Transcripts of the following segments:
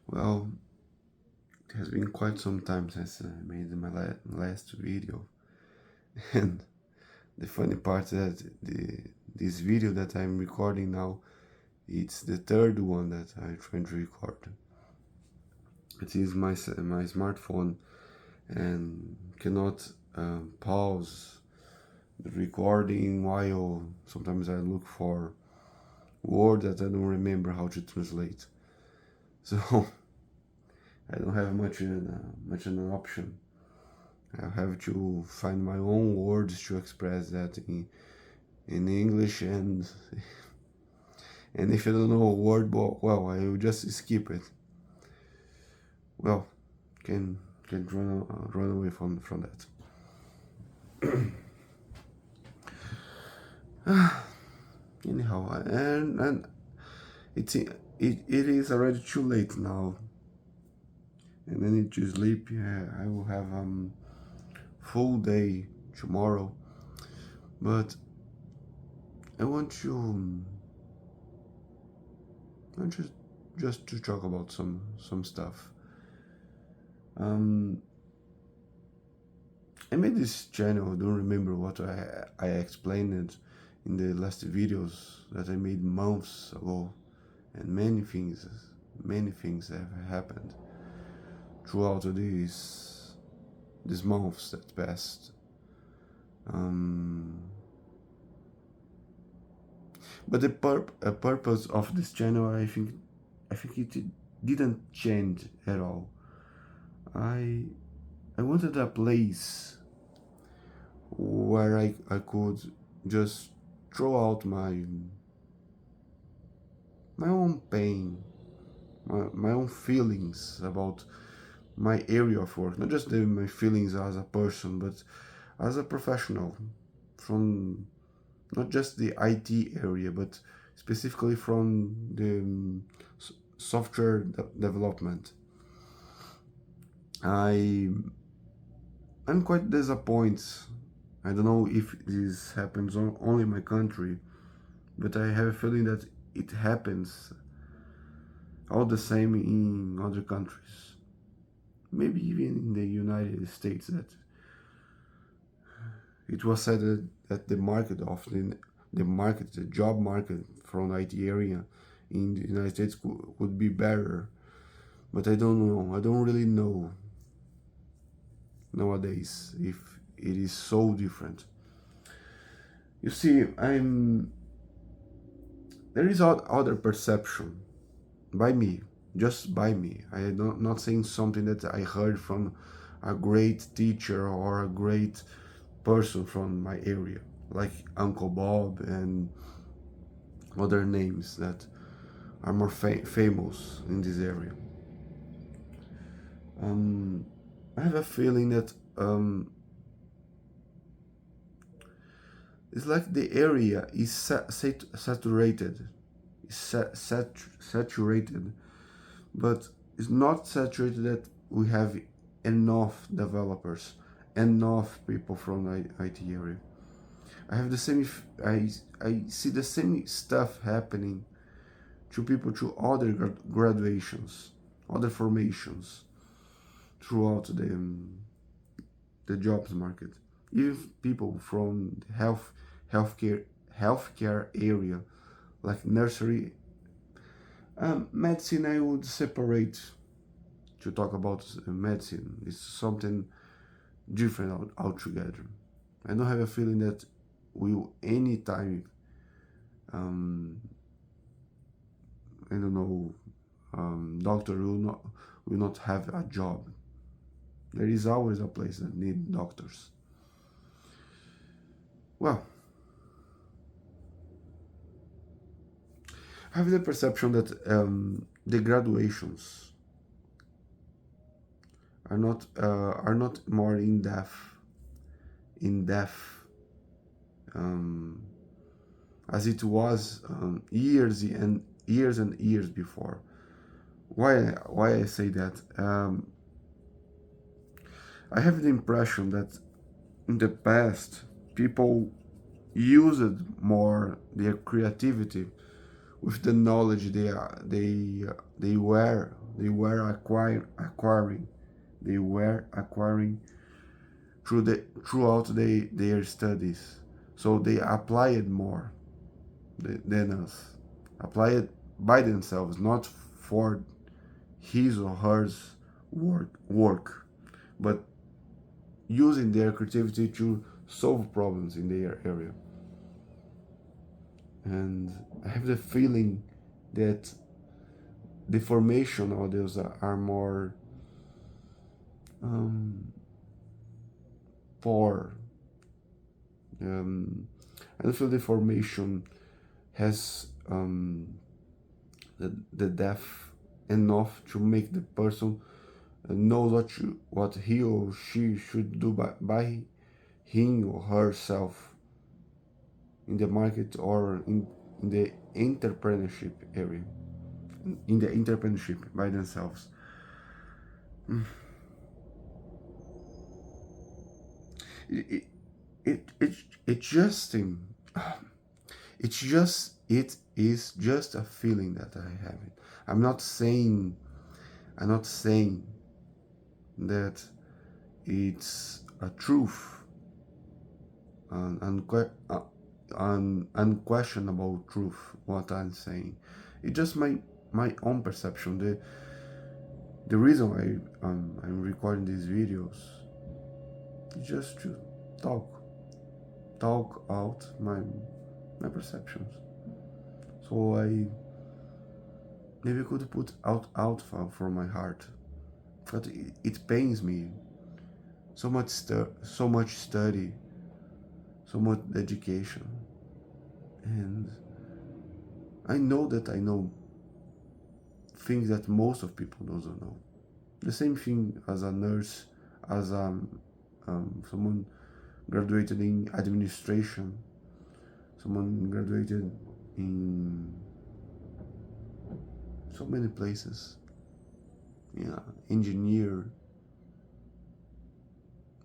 Well, it has been quite some time since I made my last video, and the funny part is that this video that I'm recording now, it's the third one that I try to record. It is my smartphone and cannot pause the recording while sometimes I look for words that I don't remember how to translate. So I don't have much an option. I have to find my own words to express that in English, and if I don't know a word, well, I will just skip it. Well, can run away from that. Anyhow, and it is already too late now, and I need to sleep. Yeah, I will have full day tomorrow, but I want just to talk about some stuff. Um, I made this channel. I don't remember what I explained it in the last videos that I made months ago, and many things have happened throughout these months that passed. Um, but the purpose of this channel, I think it didn't change at all. I I wanted a place where I could just throw out my own pain, my own feelings about my area of work, not just my feelings as a person, but as a professional from not just the IT area, but specifically from the software development. I I'm quite disappointed. I don't know if this happens only in my country, but I have a feeling that it happens all the same in other countries. Maybe even in the United States, that it was said that the market often the job market from the IT area in the United States would be better, but I don't know. I don't really know nowadays if it is so different. You see, there is other perception by me, just by me. I am not saying something that I heard from a great teacher or a great person from my area, like Uncle Bob and other names that are more famous in this area. I have a feeling that it's like the area is saturated, saturated, but it's not saturated that we have enough developers, enough people from the IT area. I have the same. I see the same stuff happening to people to other graduations, other formations throughout the jobs market. Even people from the healthcare healthcare area, like nursery, medicine. I would separate to talk about medicine. It's something different altogether. I don't have a feeling that we will anytime, I don't know, doctor will not have a job. There is always a place that need doctors. Well, I have the perception that the graduations are not more in depth um, as it was years and years before. Why I say that? I have the impression that in the past people used more their creativity with the knowledge they were They were acquiring. They were acquiring throughout their studies. So they applied more than us. Applied by themselves, not for his or hers work, but using their creativity to solve problems in their area. And I have the feeling that the formation audios are more poor. I don't feel the formation has the depth enough to make the person know what he or she should do by him or herself in the market or in the entrepreneurship area, in the entrepreneurship by themselves. It, it, it, it just it's just it is just a feeling that I have. I'm not saying I'm not saying that it's a truth, an unquestionable truth. What I'm saying, it's just my own perception. The reason why I'm recording these videos is just to talk out my perceptions. So I maybe could put out from my heart, but it pains me. So much study, so much dedication, and I know that I know things that most of people doesn't know. The same thing as a nurse, as someone graduated in administration, someone graduated in so many places. Yeah, engineer.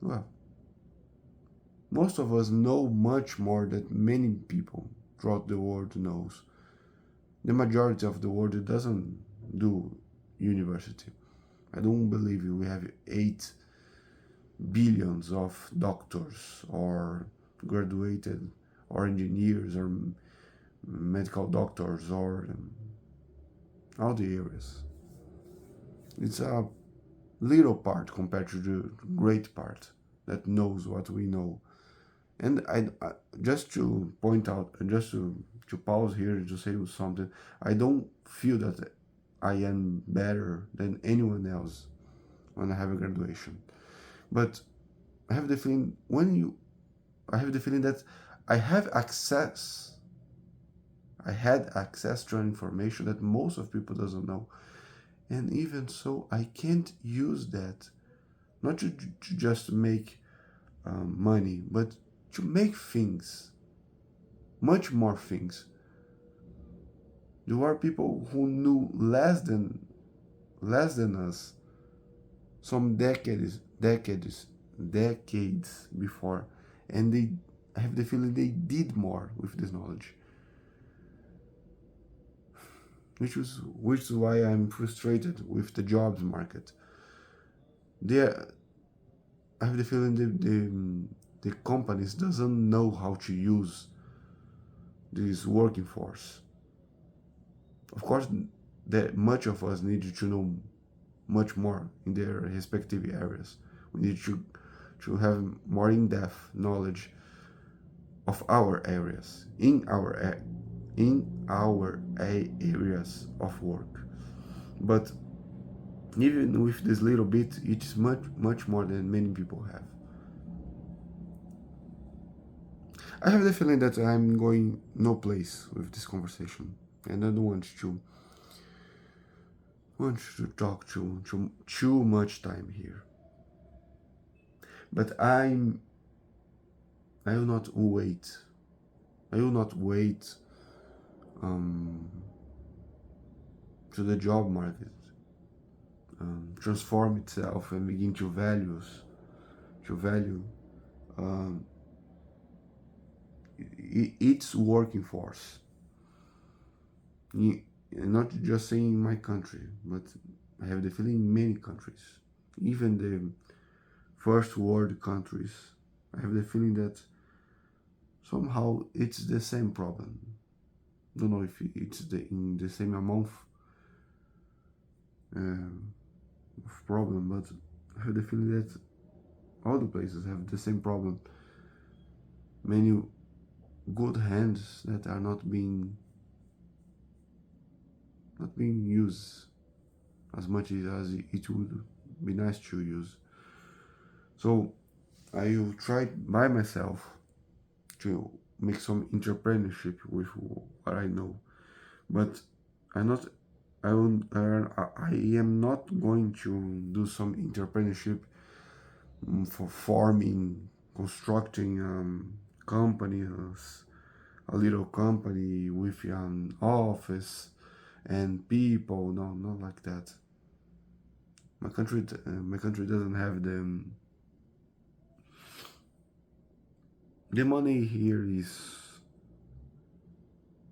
Well, most of us know much more than many people throughout the world knows. The majority of the world doesn't do university. I don't believe we have 8 billions of doctors or graduated or engineers or medical doctors or all the areas. It's a little part compared to the great part that knows what we know. And I just to point out, just to pause here to say something, I don't feel that I am better than anyone else when I have a graduation. But I have the feeling I have the feeling that I have access. I had access to information that most of people doesn't know, and even so, I can't use that not to just make money, but to make things, much more things. There are people who knew less than us some decades before, and they I have the feeling they did more with this knowledge, which is why I'm frustrated with the jobs market. There, I have the feeling the companies doesn't know how to use this working force. Of course, that much of us need to know much more in their respective areas. We need to have more in-depth knowledge of our areas in our areas of work. But even with this little bit, it's much more than many people have. I have the feeling that I'm going no place with this conversation, and I don't want to talk too much time here. But I will not wait. I will not wait to the job market transform itself and begin to value its working force. Not just saying in my country, but I have the feeling in many countries, even the first world countries, I have the feeling that somehow it's the same problem. Don't know if it's in the same amount of problem, but I have the feeling that all the places have the same problem. Many good hands that are not being used as much as it would be nice to use. So I will try by myself to make some entrepreneurship with what I know, but I'm not. I am not going to do some entrepreneurship for farming, constructing companies, a little company with an office and people. No, not like that. My country doesn't have the money here is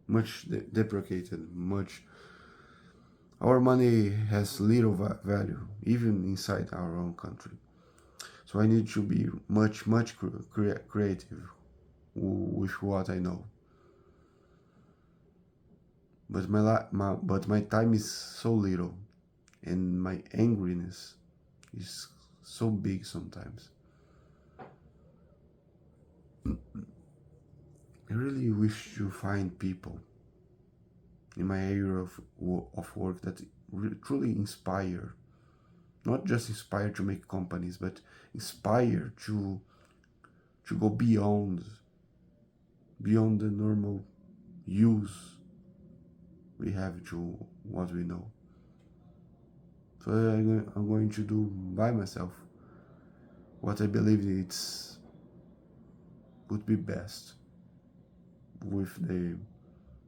much deprecated. Much our money has little value, even inside our own country. So I need to be much creative with what I know. But my time is so little, and my angriness is so big sometimes. I really wish to find people in my area of work that truly inspire, not just inspire to make companies, but inspire to go beyond the normal use we have to what we know. So I'm going to do by myself what I believe it's would be best with the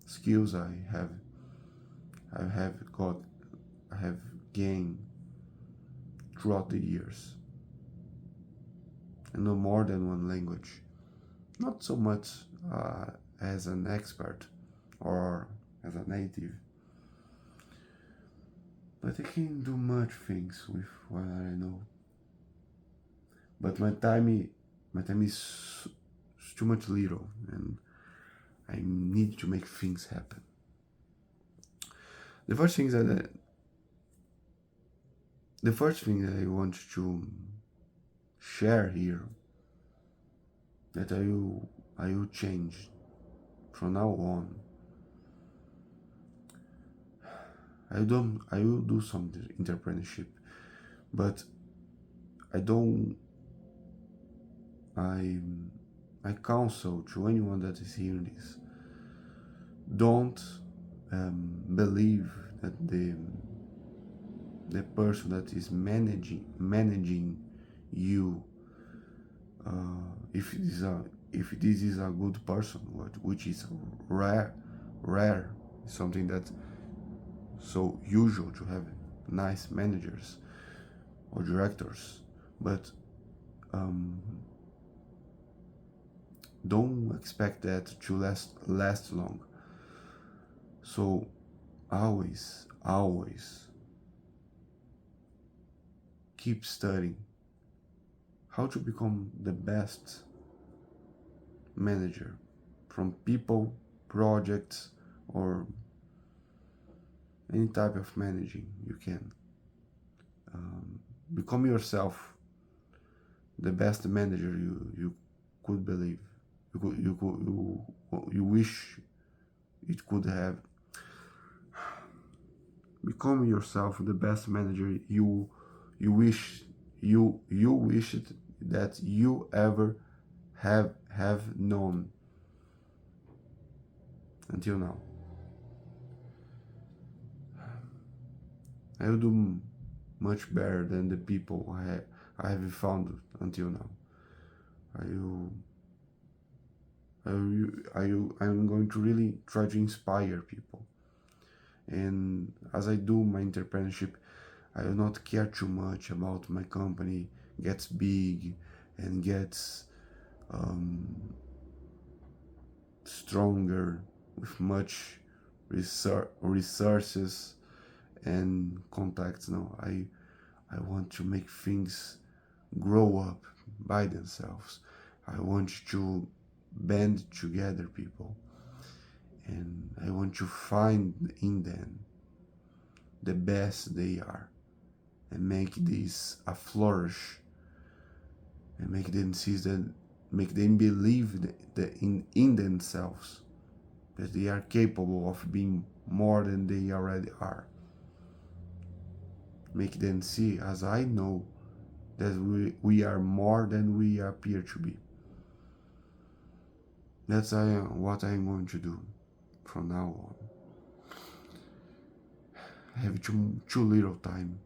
skills I have gained throughout the years. I know more than one language, not so much as an expert or as a native, but I can do much things with what I know. But my time is too much little, and I need to make things happen. The first thing that the first thing that I want to share here that I will change from now on. I will do some entrepreneurship, but I don't I I counsel to anyone that is hearing this, don't believe that the person that is managing you, if this is a good person, which is rare, something that so usual to have nice managers or directors, but um, don't expect that to last long. So always keep studying how to become the best manager from people, projects, or any type of managing you can. Become yourself the best manager you could believe. You wish it could have. Become yourself the best manager you wish you wished that you ever have known until now. I will do much better than the people I have found until now. I will, I'm going to really try to inspire people. And as I do my entrepreneurship, I will not care too much about my company gets big and gets stronger with much resources and contacts. No, I want to make things grow up by themselves. I want to band together people, and I want to find in them the best they are and make this a flourish and make them see that, make them believe that in themselves, that they are capable of being more than they already are. Make them see, as I know, that we are more than we appear to be. That's what I'm going to do from now on. I have too little time.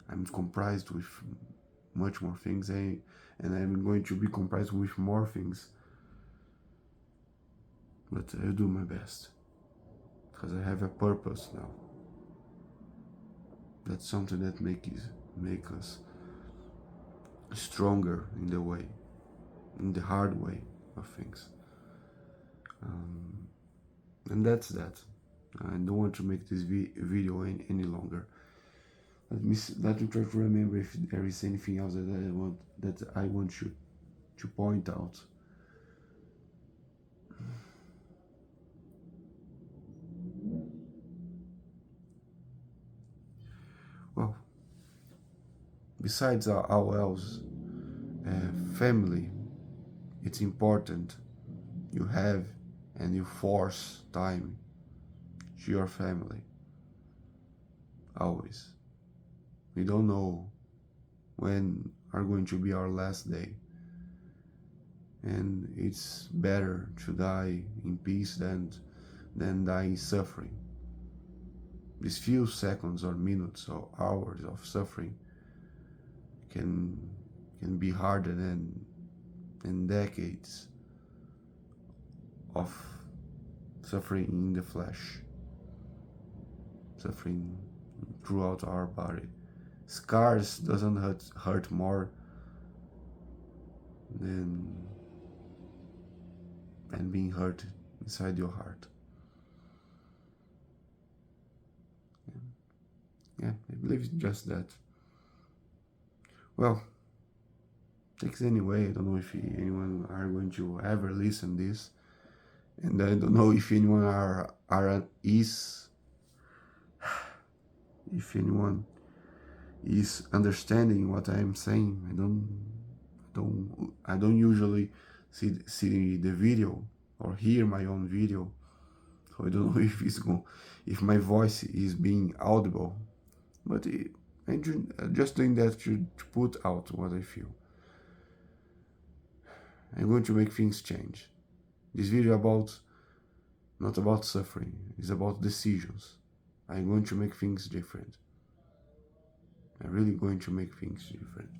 I'm comprised with much more things, and I'm going to be comprised with more things. But I'll do my best, because I have a purpose now. That's something that make us stronger in the way, in the hard way of things. And that's that. I don't want to make this video any longer. Let me try to remember if there is anything else that I want you to point out. Well, besides all else, family, it's important you have and you force time to your family. Always. We don't know when are going to be our last day. And it's better to die in peace than die in suffering. These few seconds or minutes or hours of suffering can be harder than decades of suffering in the flesh, suffering throughout our body. Scars doesn't hurt more than being hurt inside your heart. Yeah, I believe it's just that. Well, thanks anyway. I don't know if anyone are going to ever listen this, and I don't know if anyone if anyone is understanding what I am saying. I don't usually see the video or hear my own video, so I don't know if my voice is being audible, but I'm just doing that to put out what I feel. I'm going to make things change. This video not about suffering, it's about decisions. I'm going to make things different. I'm really going to make things different.